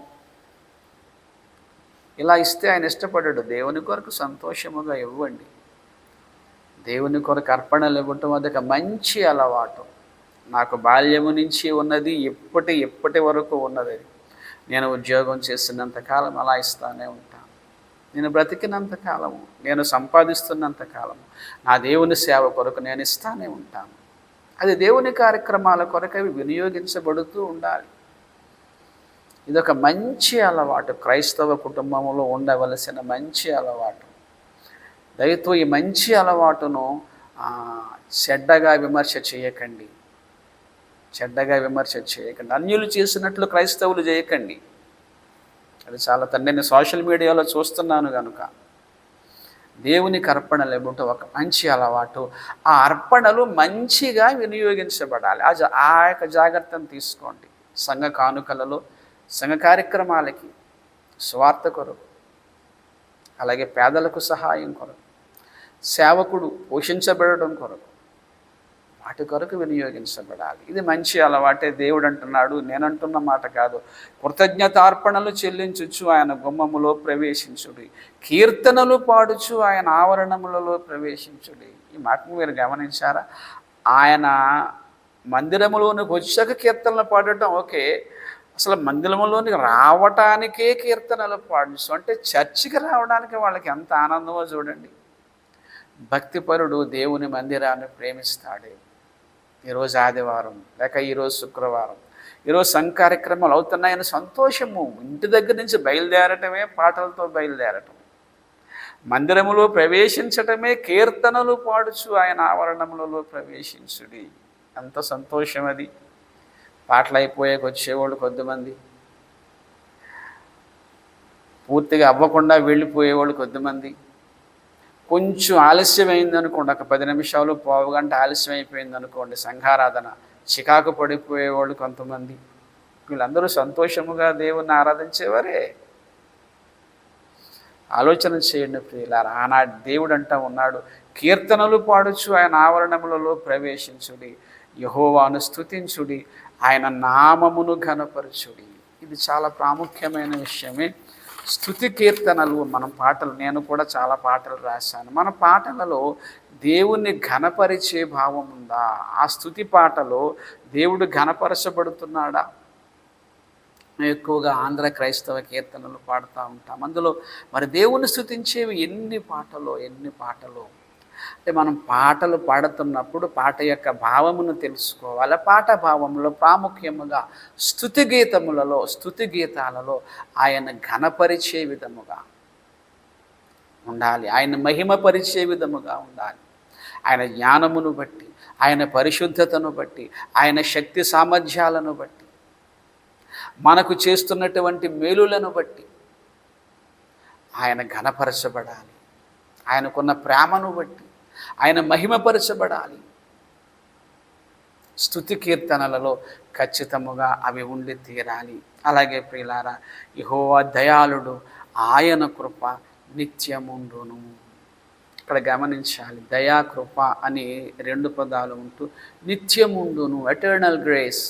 ఇలా ఇస్తే ఆయన ఇష్టపడ్డాడు. దేవుని కొరకు సంతోషముగా ఇవ్వండి. దేవుని కొరకు అర్పణలు ఇవ్వటం అదొక మంచి అలవాటు. నాకు బాల్యము నుంచి ఉన్నది, ఎప్పటి వరకు ఉన్నది. నేను ఉద్యోగం చేసినంతకాలం అలా ఇస్తానే ఉంటాను. నేను బ్రతికినంత కాలము, నేను సంపాదిస్తున్నంత కాలము నా దేవుని సేవ కొరకు నేను ఇస్తానే ఉంటాను. అది దేవుని కార్యక్రమాల కొరకు అవి వినియోగించబడుతూ ఉండాలి. ఇదొక మంచి అలవాటు, క్రైస్తవ కుటుంబంలో ఉండవలసిన మంచి అలవాటు. దయతో ఈ మంచి అలవాటును చెడ్డగా విమర్శ చేయకండి. అన్యులు చేసినట్లు క్రైస్తవులు చేయకండి. అది చాలా నేను సోషల్ మీడియాలో చూస్తున్నాను కనుక. దేవునికి అర్పణలు ఇవ్వటం ఒక మంచి అలవాటు. ఆ అర్పణలు మంచిగా వినియోగించబడాలి. ఆ యొక్క జాగ్రత్తను తీసుకోండి. సంఘ కానుకలలో, సంఘ కార్యక్రమాలకి, స్వార్థ కొరకు, అలాగే పేదలకు సహాయం కొరకు, సేవకుడు పోషించబడడం కొరకు, వాటి కొరకు వినియోగించబడాలి. ఇది మంచి అలవాటే. దేవుడు అంటున్నాడు, నేనంటున్న మాట కాదు. కృతజ్ఞతార్పణలు చెల్లించుచు ఆయన గుమ్మములో ప్రవేశించుడి, కీర్తనలు పాడుచు ఆయన ఆవరణములలో ప్రవేశించుడి. ఈ మాటను మీరు గమనించారా? ఆయన మందిరములోనికి వచ్చాక కీర్తనలు పాడటం ఓకే, అసలు మందిరంలోనికి రావటానికే కీర్తనలు పాడించు అంటే చర్చికి రావడానికి వాళ్ళకి ఎంత ఆనందమో చూడండి. భక్తిపరుడు దేవుని మందిరాన్ని ప్రేమిస్తాడు. ఈరోజు ఆదివారం లేక ఈరోజు శుక్రవారం, ఈరోజు సంఘ కార్యక్రమాలు అవుతున్నాయని సంతోషము. ఇంటి దగ్గర నుంచి బయలుదేరటమే పాటలతో బయలుదేరటం, మందిరములో ప్రవేశించటమే కీర్తనలు పాడుచు ఆయన ఆవరణములలో ప్రవేశించుడి. ఎంత సంతోషం అది. పాటలు అయిపోయాక వచ్చేవాళ్ళు కొద్దిమంది, పూర్తిగా అవ్వకుండా వెళ్ళిపోయేవాళ్ళు కొద్దిమంది, కొంచెం ఆలస్యం అయిందనుకోండి, ఒక 10 నిమిషాలు, పావుగంట ఆలస్యం అయిపోయింది అనుకోండి సంఘారాధన, చికాకు పడిపోయేవాళ్ళు కొంతమంది. వీళ్ళందరూ సంతోషముగా దేవుణ్ణి ఆరాధించేవారే. ఆలోచన చేయండి ప్రియులారా. ఆనాడు దేవుడు అంటా ఉన్నాడు, కీర్తనలు పాడుచు ఆయన ఆవరణములలో ప్రవేశించుడి, యెహోవాను స్తుతించుడి, ఆయన నామమును ఘనపరచుడి. ఇది చాలా ప్రాముఖ్యమైన విషయమే. స్తుతి కీర్తనలు, మనం పాటలు, నేను కూడా చాలా పాటలు రాశాను. మన పాటలలో దేవుణ్ణి ఘనపరిచే భావం ఉందా? ఆ స్తుతి పాటలో దేవుడు ఘనపరచబడుతున్నాడా? ఎక్కువగా ఆంధ్ర క్రైస్తవ కీర్తనలు పాడుతూ ఉంటాం. అందులో మరి దేవుని స్తుతించేవి ఎన్ని పాటలో. అంటే మనం పాటలు పాడుతున్నప్పుడు పాట యొక్క భావమును తెలుసుకోవాలి. పాట భావంలో ప్రాముఖ్యముగా స్తుతి గీతాలలో ఆయన ఘనపరిచే విధముగా ఉండాలి. ఆయన మహిమపరిచే విధముగా ఉండాలి. ఆయన జ్ఞానమును బట్టి, ఆయన పరిశుద్ధతను బట్టి, ఆయన శక్తి సామర్థ్యాలను బట్టి, మనకు చేస్తున్నటువంటి మేలులను బట్టి ఆయన ఘనపరచబడాలి. ఆయనకున్న ప్రేమను బట్టి ఆయన మహిమపరచబడాలి. స్తుతి కీర్తనలలో ఖచ్చితముగా అవి ఉండి తీరాలి. అలాగే ప్రియులారా, యెహోవా దయాళుడు, ఆయన కృప నిత్యముండును. ఇక్కడ గమనించాలి, దయా కృప అని 2 పదాలు ఉంటూ నిత్యముండును, ఎటర్నల్ గ్రేస్.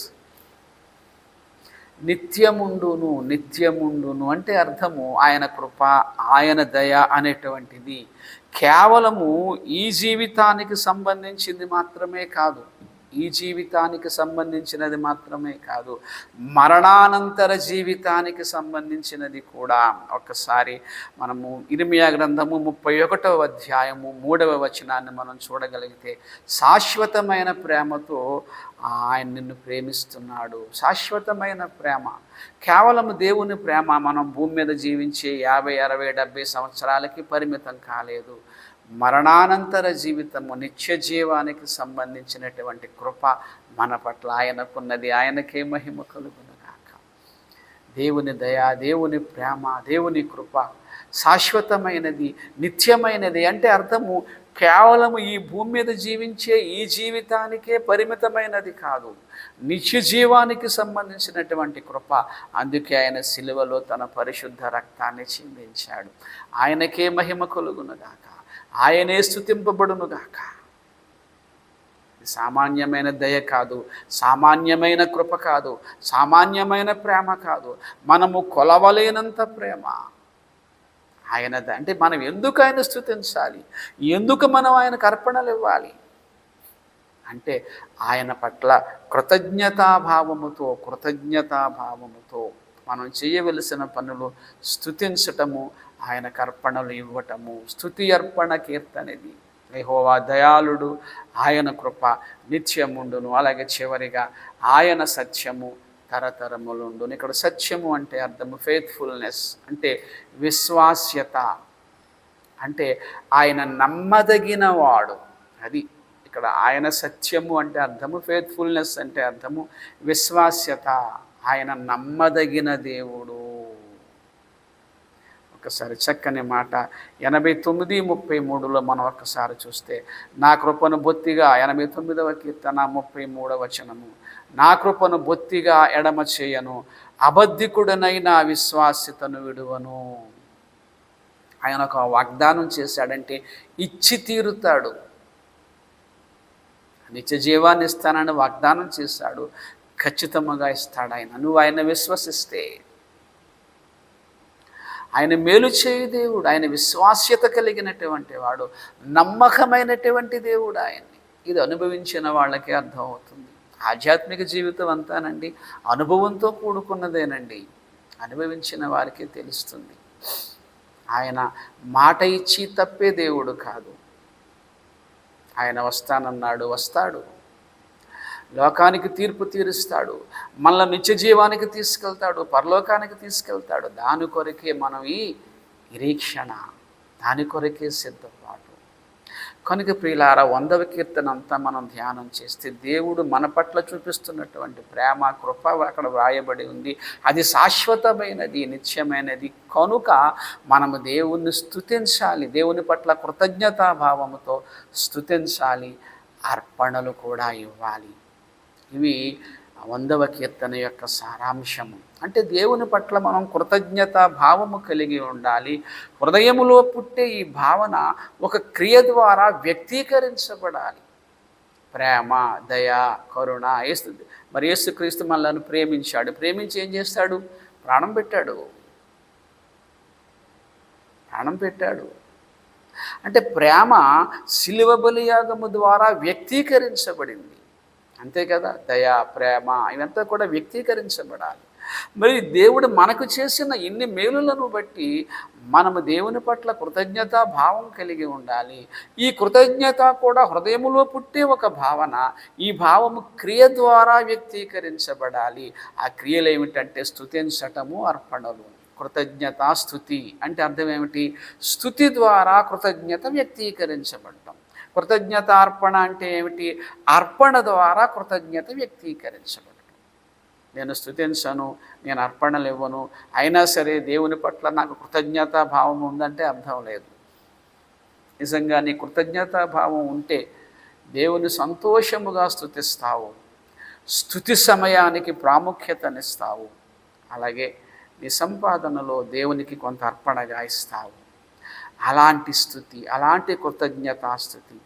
నిత్యముండును అంటే అర్థము ఆయన కృప, ఆయన దయ అనేటువంటిది కేవలము ఈ జీవితానికి సంబంధించింది మాత్రమే కాదు, మరణానంతర జీవితానికి సంబంధించినది కూడా. ఒక్కసారి మనము ఇర్మియా గ్రంథము 31వ అధ్యాయము 3వ వచనాన్ని మనం చూడగలిగితే, శాశ్వతమైన ప్రేమతో ఆయన నిన్ను ప్రేమిస్తున్నాడు. శాశ్వతమైన ప్రేమ, కేవలం దేవుని ప్రేమ మనం భూమి మీద జీవించే 50, 60, 70 సంవత్సరాలకి పరిమితం కాలేదు. మరణానంతర జీవితము, నిత్య జీవానికి సంబంధించినటువంటి కృప మన పట్ల ఆయనకున్నది. ఆయనకే మహిమ కలుగునుగాక. దేవుని దయ, దేవుని ప్రేమ, దేవుని కృప శాశ్వతమైనది, నిత్యమైనది. అంటే అర్థము కేవలము ఈ భూమి మీద జీవించే ఈ జీవితానికే పరిమితమైనది కాదు, నిత్య జీవానికి సంబంధించినటువంటి కృప. అందుకే ఆయన సిలువలో తన పరిశుద్ధ రక్తాన్ని చిందించాడు. ఆయనకే మహిమ కలుగునుగాక, ఆయనే స్తుతింపబడునుగాక. సామాన్యమైన దయ కాదు, సామాన్యమైన కృప కాదు, సామాన్యమైన ప్రేమ కాదు, మనము కొలవలేనంత ప్రేమ ఆయనది. అంటే మనం ఎందుకు ఆయన స్తుతించాలి, ఎందుకు మనం ఆయనకు అర్పణలు ఇవ్వాలి అంటే ఆయన పట్ల కృతజ్ఞతాభావముతో మనం చేయవలసిన పనులు స్తుతించటము, ఆయనకు అర్పణలు ఇవ్వటము. స్తుతి అర్పణ కీర్తనది. యెహోవా దయాళుడు, ఆయన కృప నిత్యముండును. అలాగే చివరిగా ఆయన సత్యము తరతరములుండును. ఇక్కడ సత్యము అంటే అర్థము ఫెయిత్ఫుల్నెస్, అంటే విశ్వాస్యత, అంటే ఆయన నమ్మదగినవాడు. అది ఇక్కడ ఆయన సత్యము అంటే అర్థము, ఫెయిత్ఫుల్నెస్ అంటే అర్థము విశ్వాస్యత, ఆయన నమ్మదగిన దేవుడు. ఒకసారి చక్కని మాట 89:33లో మనం ఒక్కసారి చూస్తే, నా కృపను బొత్తిగా 89వ కీర్తన 33వ వచనము, నా కృపను బొత్తిగా ఎడమ చేయను, అబద్ధికుడనైన విశ్వాస్యతను విడువను. ఆయన ఒక వాగ్దానం చేశాడంటే ఇచ్చి తీరుతాడు. నిత్య జీవాన్ని ఇస్తానని వాగ్దానం చేశాడు, ఖచ్చితంగా ఇస్తాడు ఆయన. నువ్వు ఆయన విశ్వసిస్తే. ఆయన మేలు చేయు దేవుడు, ఆయన విశ్వాస్యత కలిగినటువంటి వాడు, నమ్మకమైనటువంటి దేవుడు ఆయన్ని. ఇది అనుభవించిన వాళ్ళకే అర్థమవుతుంది. ఆధ్యాత్మిక జీవితం అంతానండి అనుభవంతో కూడుకున్నదేనండి. అనుభవించిన వారికి తెలుస్తుంది. ఆయన మాట ఇచ్చి తప్పే దేవుడు కాదు. ఆయన వస్తానన్నాడు, వస్తాడు. లోకానికి తీర్పు తీరుస్తాడు, మనల్ని నిత్య జీవానికి తీసుకెళ్తాడు, పరలోకానికి తీసుకెళ్తాడు. దాని కొరకే మనం ఈ నిరీక్షణ, దాని కొరకే సిద్ధపాటు. కనుక ప్రియులారా, 100వ కీర్తన అంతా మనం ధ్యానం చేస్తే దేవుడు మన పట్ల చూపిస్తున్నటువంటి ప్రేమ, కృప అక్కడ వ్రాయబడి ఉంది. అది శాశ్వతమైనది, నిత్యమైనది. కనుక మనము దేవుణ్ణి స్తుతించాలి, దేవుని పట్ల కృతజ్ఞతాభావముతో స్తుతించాలి, అర్పణలు కూడా ఇవ్వాలి. ఇవి 100వ కీర్తన యొక్క సారాంశము. అంటే దేవుని పట్ల మనం కృతజ్ఞతా భావము కలిగి ఉండాలి. హృదయములో పుట్టే ఈ భావన ఒక క్రియ ద్వారా వ్యక్తీకరించబడాలి. ప్రేమ, దయ, కరుణ. మరి యేసుక్రీస్తు మనల్ని ప్రేమించాడు. ప్రేమించి ఏం చేస్తాడు? ప్రాణం పెట్టాడు. అంటే ప్రేమ శిలువ బలియాగము ద్వారా వ్యక్తీకరించబడింది. అంతే కదా, దయ, ప్రేమ ఇవంతా కూడా వ్యక్తీకరించబడాలి. మరి దేవుడు మనకు చేసిన ఇన్ని మేలులను బట్టి మనము దేవుని పట్ల కృతజ్ఞతా భావం కలిగి ఉండాలి. ఈ కృతజ్ఞత కూడా హృదయములో పుట్టే ఒక భావన. ఈ భావము క్రియ ద్వారా వ్యక్తీకరించబడాలి. ఆ క్రియలు ఏమిటంటే స్తుతించటము, అర్పణలు. కృతజ్ఞతా స్తుతి అంటే అర్థం ఏమిటి? స్తుతి ద్వారా కృతజ్ఞత వ్యక్తీకరించబడటం. కృతజ్ఞతార్పణ అంటే ఏమిటి? అర్పణ ద్వారా కృతజ్ఞత వ్యక్తీకరించబడటం. నేను స్తుతించను, నేను అర్పణలు ఇవ్వను, అయినా సరే దేవుని పట్ల నాకు కృతజ్ఞతా భావం ఉందంటే అర్థం లేదు. నిజంగా నీ కృతజ్ఞతా భావం ఉంటే దేవుని సంతోషముగా స్తుతిస్తావు, స్తుతి సమయానికి ప్రాముఖ్యతనిస్తావు. అలాగే నీ సంపాదనలో దేవునికి కొంత అర్పణగా ఇస్తావు. అలాంటి స్తుతి, అలాంటి కృతజ్ఞతాస్తుతి,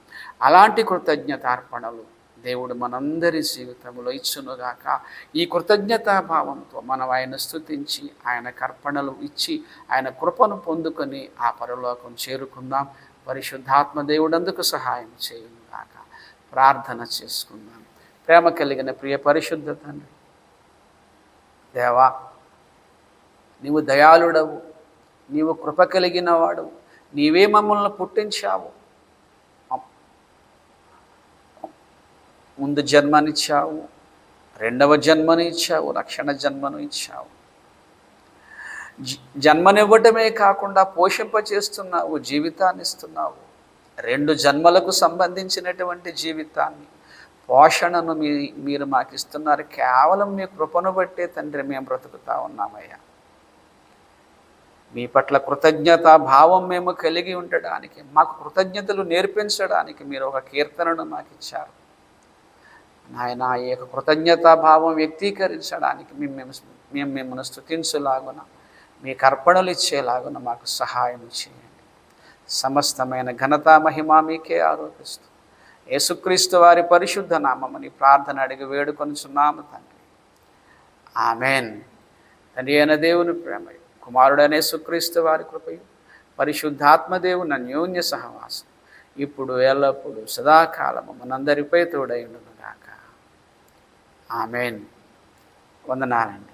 అలాంటి కృతజ్ఞతార్పణలు దేవుడు మనందరి జీవితంలో ఇచ్చునుగాక. ఈ కృతజ్ఞతాభావంతో మనం ఆయన స్తుతించి ఆయనకు అర్పణలు ఇచ్చి ఆయన కృపను పొందుకొని ఆ పరలోకం చేరుకుందాం. పరిశుద్ధాత్మ దేవుడందుకు సహాయం చేయునుగాక. ప్రార్థన చేసుకుందాం. ప్రేమ కలిగిన ప్రియ పరిశుద్ధ తండ్రి, దేవా, నీవు దయాళుడవు, నీవు కృప కలిగిన వాడవు. నీవే మమ్మల్ని పుట్టించావు, ముందు జన్మనిచ్చావు, రెండవ జన్మను ఇచ్చావు, రక్షణ జన్మను ఇచ్చావు. జన్మనివ్వటమే కాకుండా పోషింపచేస్తున్నావు, జీవితాన్ని ఇస్తున్నావు. 2 జన్మలకు సంబంధించినటువంటి జీవితాన్ని, పోషణను మీరు మాకు ఇస్తున్నారు. కేవలం మీ కృపను బట్టే తండ్రి మేము బ్రతుకుతా ఉన్నామయ్యా. మీ పట్ల కృతజ్ఞతా భావం మేము కలిగి ఉండడానికి, మాకు కృతజ్ఞతలు నేర్పించడానికి మీరు ఒక కీర్తనను మాకు ఇచ్చారు నాయన. ఈ యొక్క కృతజ్ఞతా భావం వ్యక్తీకరించడానికి మేము మిమ్మల్ని స్తుతించులాగున, మీకు అర్పణలు ఇచ్చేలాగున మాకు సహాయం చేయండి. సమస్తమైన ఘనతా మహిమ మీకే ఆరోపిస్తూ యేసుక్రీస్తు వారి పరిశుద్ధ నామముని ప్రార్థన అడిగి వేడుకొనుచున్నాము తండ్రి. ఆమెన్. తండ్రి అయిన దేవుని ప్రేమయు, కుమారుడైన యేసుక్రీస్తు వారి కృపయు, పరిశుద్ధాత్మదేవుని అన్యోన్య సహవాసం ఇప్పుడు ఎల్లప్పుడూ సదాకాలము మనందరిపై తోడై ఉండును గాక. ఆమెన్. వందనాలండి.